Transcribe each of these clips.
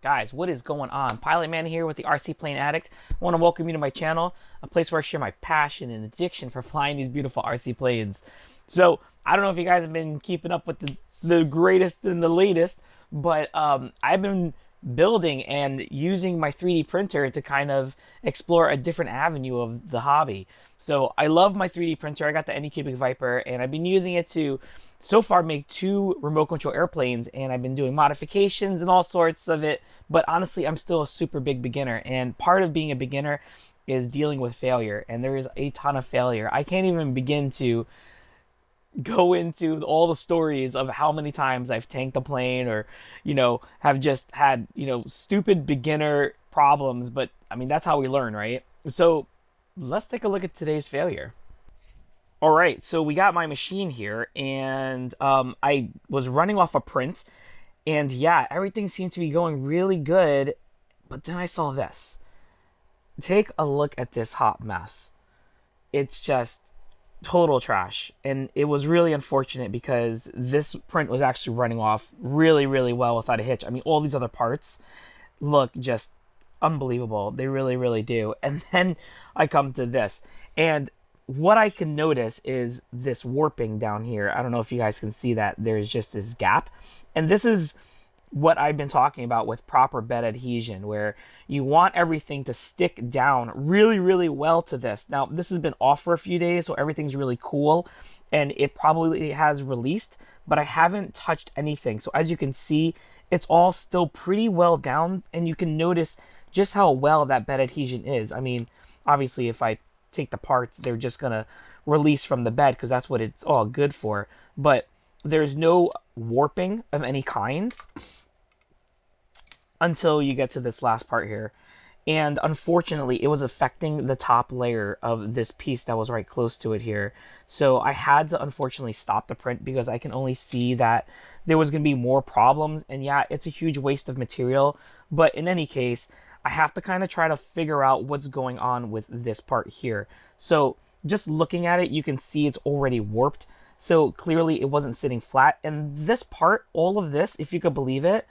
Guys, what is going on? Pilot Man here with the RC Plane Addict. I want to welcome you to my channel, a place where I share my passion and addiction for flying these beautiful RC planes. So, I don't know if you guys have been keeping up with the greatest and the latest, but I've been building and using my 3D printer to kind of explore a different avenue of the hobby. So I love my 3D printer. I got the Anycubic Viper, and I've been using it to so far make two remote control airplanes, and I've been doing modifications and all sorts of it. But honestly, I'm still a super big beginner, and part of being a beginner is dealing with failure, and there is a ton of failure. I can't even begin to go into all the stories of how many times I've tanked a plane or, have just had, stupid beginner problems. But I mean, that's how we learn, right? So let's take a look at today's failure. All right, so we got my machine here, and I was running off a print, and yeah, everything seemed to be going really good. But then I saw this. Take a look at this hot mess. It's just total trash, and it was really unfortunate because this print was actually running off really, really well without a hitch. I mean, all these other parts look just unbelievable. They really, really do. And then I come to this, and what I can notice is this warping down here. I don't know if you guys can see that. There's just this gap, and this is what I've been talking about with proper bed adhesion, where you want everything to stick down really, really well to this. Now, this has been off for a few days, so everything's really cool, and it probably has released, but I haven't touched anything. So as you can see, it's all still pretty well down, and you can notice just how well that bed adhesion is. I mean, obviously, if I take the parts, they're just gonna release from the bed because that's what it's all good for. But there's no warping of any kind until you get to this last part here. And unfortunately, it was affecting the top layer of this piece that was right close to it here. So I had to unfortunately stop the print because I can only see that there was going to be more problems. And yeah, it's a huge waste of material. But in any case, I have to kind of try to figure out what's going on with this part here. So just looking at it, you can see it's already warped. So clearly it wasn't sitting flat. And this part, all of this, if you could believe it,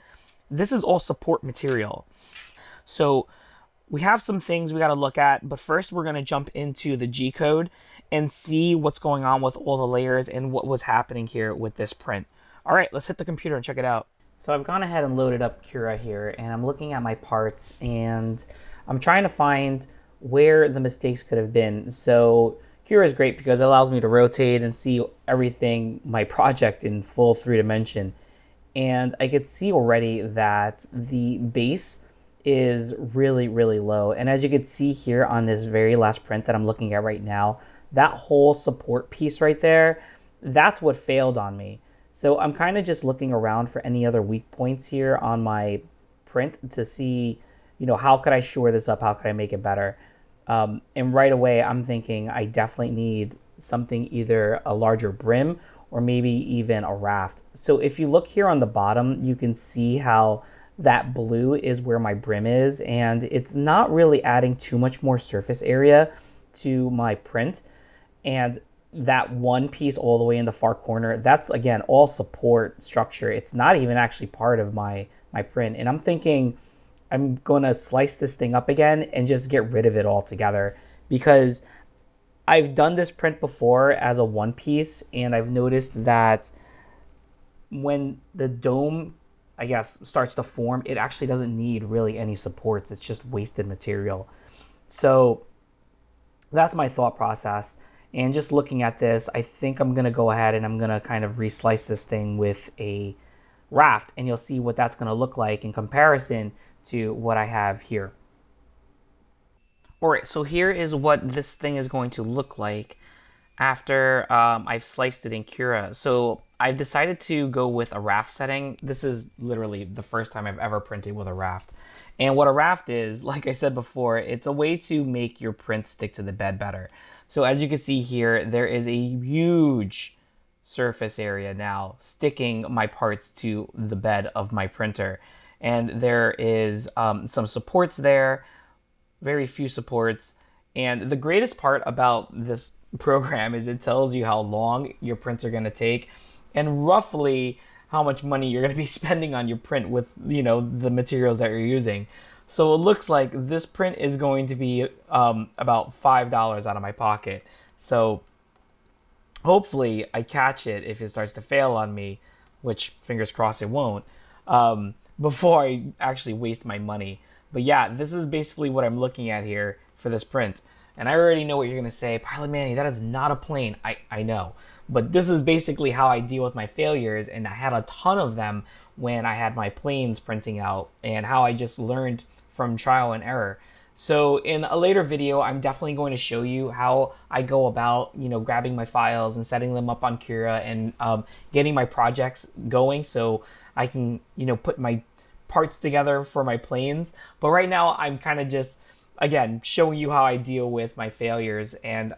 this is all support material. So we have some things we got to look at, but first we're going to jump into the G code and see what's going on with all the layers and what was happening here with this print. All right, let's hit the computer and check it out. So I've gone ahead and loaded up Cura here, and I'm looking at my parts, and I'm trying to find where the mistakes could have been. So Cura is great because it allows me to rotate and see everything, my project in full 3D. And I could see already that the base is really, really low. And as you can see here on this very last print that I'm looking at right now, that whole support piece right there, that's what failed on me. So I'm kind of just looking around for any other weak points here on my print to see, how could I shore this up? How could I make it better? And right away, I'm thinking I definitely need something, either a larger brim or maybe even a raft. So if you look here on the bottom, you can see how that blue is where my brim is, and it's not really adding too much more surface area to my print. And that one piece all the way in the far corner, that's again all support structure. It's not even actually part of my print. And I'm thinking I'm gonna slice this thing up again and just get rid of it altogether, because I've done this print before as a one piece, and I've noticed that when the dome, I guess, starts to form, it actually doesn't need really any supports. It's just wasted material. So that's my thought process. And just looking at this, I think I'm going to go ahead and I'm going to kind of reslice this thing with a raft, and you'll see what that's going to look like in comparison to what I have here. All right, so here is what this thing is going to look like after I've sliced it in Cura. So I've decided to go with a raft setting. This is literally the first time I've ever printed with a raft. And what a raft is, like I said before, it's a way to make your print stick to the bed better. So as you can see here, there is a huge surface area now sticking my parts to the bed of my printer. And there is some supports there, very few supports. And the greatest part about this program is it tells you how long your prints are going to take and roughly how much money you're going to be spending on your print with, you know, the materials that you're using. So it looks like this print is going to be about $5 out of my pocket. So hopefully I catch it if it starts to fail on me, which fingers crossed it won't, before I actually waste my money. But yeah, this is basically what I'm looking at here for this print. And I already know what you're going to say. Pilot Manny, that is not a plane. I know. But this is basically how I deal with my failures. And I had a ton of them when I had my planes printing out, and how I just learned from trial and error. So in a later video, I'm definitely going to show you how I go about, you know, grabbing my files and setting them up on Cura, and getting my projects going so I can, you know, put my parts together for my planes. But right now, I'm kind of just, again, showing you how I deal with my failures. And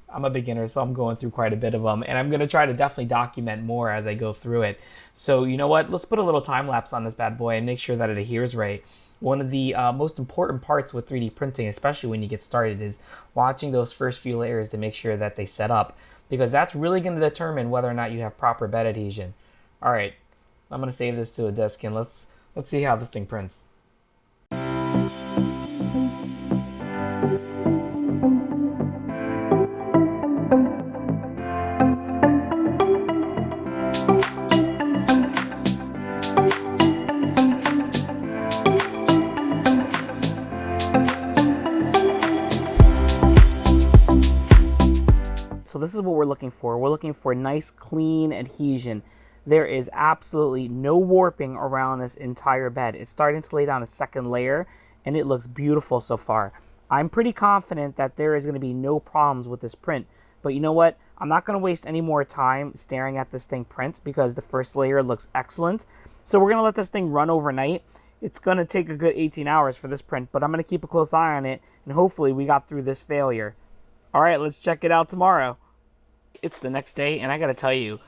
I'm a beginner, so I'm going through quite a bit of them. And I'm going to try to definitely document more as I go through it. So you know what? Let's put a little time lapse on this bad boy and make sure that it adheres right. One of the most important parts with 3D printing, especially when you get started, is watching those first few layers to make sure that they set up, because that's really going to determine whether or not you have proper bed adhesion. All right, I'm going to save this to a disk, and let's see how this thing prints. So this is what we're looking for. We're looking for nice, clean adhesion. There is absolutely no warping around this entire bed. It's starting to lay down a second layer, and it looks beautiful so far. I'm pretty confident that there is going to be no problems with this print. But you know what? I'm not going to waste any more time staring at this thing print, because the first layer looks excellent. So we're going to let this thing run overnight. It's going to take a good 18 hours for this print, but I'm going to keep a close eye on it, and hopefully we got through this failure. All right, let's check it out tomorrow. It's the next day, and I gotta tell you,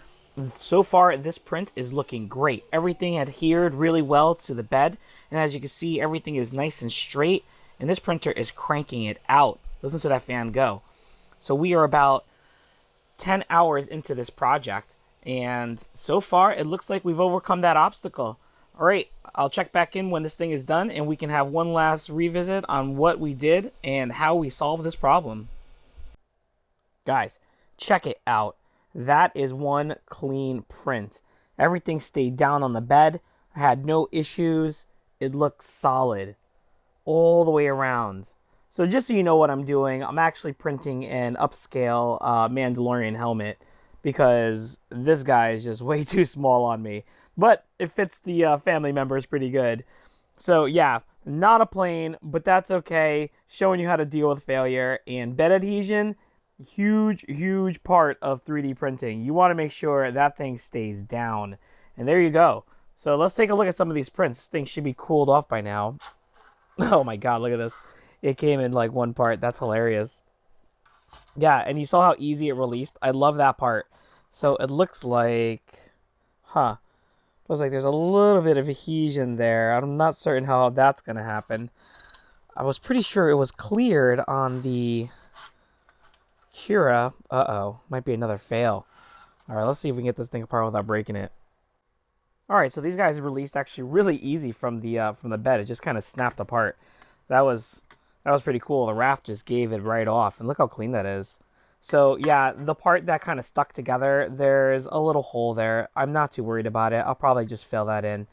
so far this print is looking great. Everything adhered really well to the bed, and as you can see, everything is nice and straight, and this printer is cranking it out. Listen to that fan go. So we are about 10 hours into this project, and so far it looks like we've overcome that obstacle. All right, I'll check back in when this thing is done, and we can have one last revisit on what we did and how we solved this problem. Guys, check it out. That is one clean print. Everything stayed down on the bed. I had no issues. It looks solid all the way around. So just so you know what I'm doing, I'm actually printing an upscale Mandalorian helmet, because this guy is just way too small on me. But it fits the family members pretty good. So yeah, not a plane, but that's okay. Showing you how to deal with failure. And bed adhesion, huge part of 3D printing. You want to make sure that thing stays down. And there you go. So let's take a look at some of these prints. This thing should be cooled off by now. Oh my god, look at this. It came in like one part. That's hilarious. Yeah, and you saw how easy it released. I love that part. So it looks like, looks like there's a little bit of adhesion there. I'm not certain how that's going to happen. I was pretty sure it was cleared on the Cura. Might be another fail. All right, let's see if we can get this thing apart without breaking it. All right, so these guys released actually really easy from the bed. It just kind of snapped apart. That was pretty cool. The raft just gave it right off, and look how clean that is. So yeah, the part that kind of stuck together, there's a little hole there. I'm not too worried about it. I'll probably just fill that in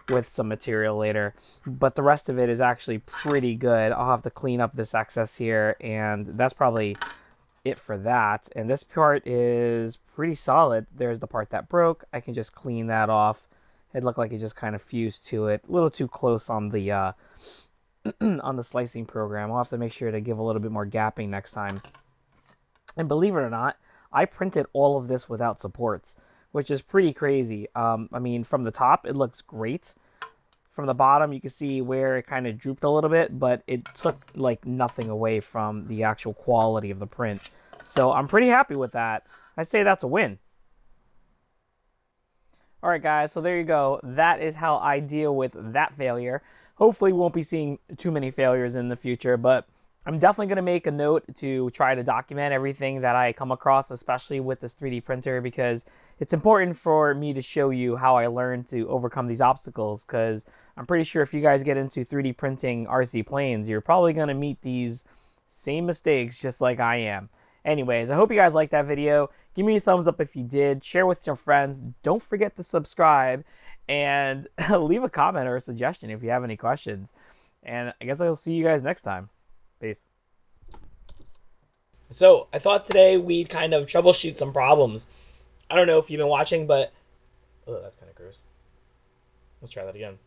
with some material later. But the rest of it is actually pretty good. I'll have to clean up this excess here, and that's probably it for that. And this part is pretty solid. There's the part that broke. I can just clean that off. It looked like it just kind of fused to it. A little too close on the on the slicing program. I'll have to make sure to give a little bit more gapping next time. And believe it or not, I printed all of this without supports, which is pretty crazy. I mean, from the top, it looks great. From the bottom, you can see where it kind of drooped a little bit, but it took like nothing away from the actual quality of the print. So I'm pretty happy with that. I say that's a win. All right, guys, so there you go. That is how I deal with that failure. Hopefully we won't be seeing too many failures in the future, but I'm definitely going to make a note to try to document everything that I come across, especially with this 3D printer, because it's important for me to show you how I learned to overcome these obstacles, because I'm pretty sure if you guys get into 3D printing RC planes, you're probably going to meet these same mistakes just like I am. Anyways, I hope you guys liked that video. Give me a thumbs up if you did. Share with your friends. Don't forget to subscribe and leave a comment or a suggestion if you have any questions. And I guess I'll see you guys next time. Peace. So I thought today we'd kind of troubleshoot some problems. I don't know if you've been watching, but oh, that's kind of gross. Let's try that again.